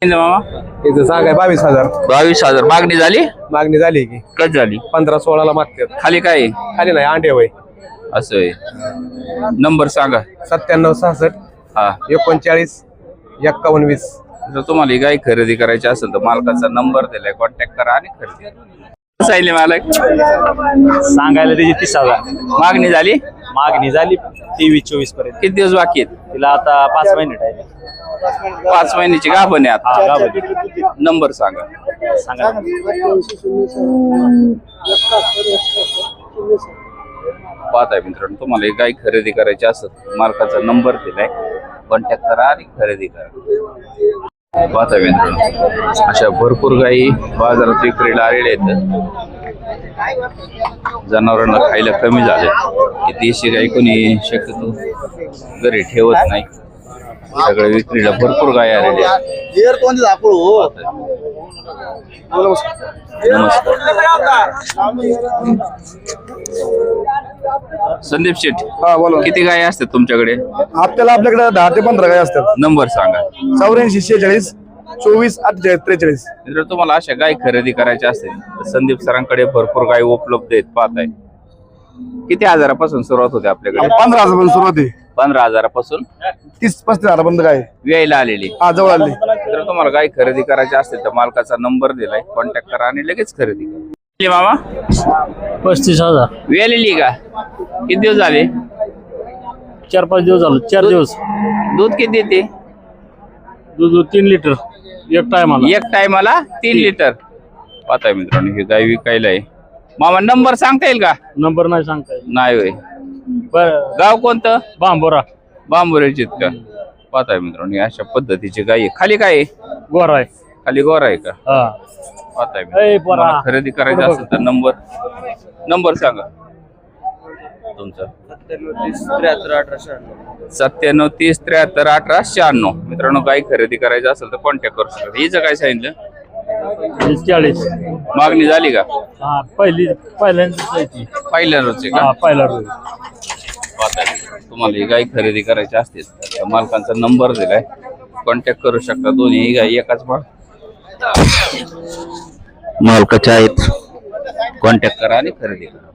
मामा इथं सांगाय 22,000. 22,000 मागणी झाली की कधी झाली? 15-16 मागतात. खाली काय आहे? खाली नाही अंडे वय. असं आहे. नंबर सांगा. 97-66 हा 39 51 20. जर तुम्हाला ही गाय खरेदी करायची असेल तर मालकाचा नंबर दिलाय, कॉन्टॅक्ट करा आणि खरेदी करा. सांगितले मालक सांगायला त्याची 30,000 मागणी झाली. मागणी झाली 23-24 पर्यंत. किती दिवस बाकी आहेत? तिला आता 5 महिने टाइम 5 महिन्याची गाभण आहे आता. नंबर सांगा. सांगा. पाहताय मित्रांनो, तुम्हाला ही गाय खरेदी करायची असेल मालकाचा नंबर दिलाय, कॉन्टॅक्ट करा आणि खरेदी करा. पाहताय मित्रांनो, अशा भरपूर गायी बाजारात विक्रीला आलेल्या आहेत. जनावरांना खायला कमी झाले. ही देशी गाय कोणी शक्यतो घरी ठेवत नाही. सगळे विक्रीला भरपूर गाय आलेल्या आहेत. नमस्कार. संदीप शेठ, हा बोला. किती गाय असतात तुमच्याकडे? आपल्याकडे 10 ते 15 गाय असतात. नंबर सांगा. 84 46 24 48 43. जर तुम्हाला अशा गाय खरेदी करायच्या असेल तर संदीप सरांकडे भरपूर गाय उपलब्ध आहेत. पाहताय किती हजारापासून सुरुवात होते आपल्याकडे? 15,000 पासून सुरुवात आहे. 15,000पासून 30-35 पर्यंत गाय व्यायला आलेली. हा जवळ आली. जर तुम्हाला गाय खरेदी करायची असेल तर मालकाचा नंबर दिलाय, कॉन्टॅक्ट करा आणि लगेच खरेदी करा. मामा 35,000 व्यालेली का? किती दिवस झाले? 4-5 दिवस झालो. 4 दिवस. दूध किती देते? दूध 3 लिटर एक टायमाला. एक टायमाला 3 लिटर. पाहताय मित्रांनो, ही गाय विकायला आहे. मामा नंबर सांगता येईल का? नंबर नाही सांगता येत. नाही होय. बरं. गाव कोणतं? बांबोरा. बांबुऱ्याची का? पाहताय मित्रांनो, ही अशा पद्धतीची गाय आहे. खाली काय आहे? गोरा आहे. खाली गोरा आहे का? हा. पाहताय ए, मित्रांनो, पोरा. तुम्हाला खरेदी करायची असेल तर नंबर सांगा तुमचा. 97 30 73 18 96. मित्रांनो, गाय खरेदी करायची असेल तर कॉन्टॅक्ट करू शकता. हिचं काय सांगितलं? 40. मागणी झाली का? हा पहिल्यांदा पहिल्या रोजची का? पहिला रोज. तुम्हाला ही गाय खरेदी करायची असतील तर मालकांचा नंबर दिलाय, कॉन्टॅक्ट करू शकता. दोन्ही गाय एकाच मालकाच्या आहेत. कॉन्टॅक्ट करा आणि खरेदी करा.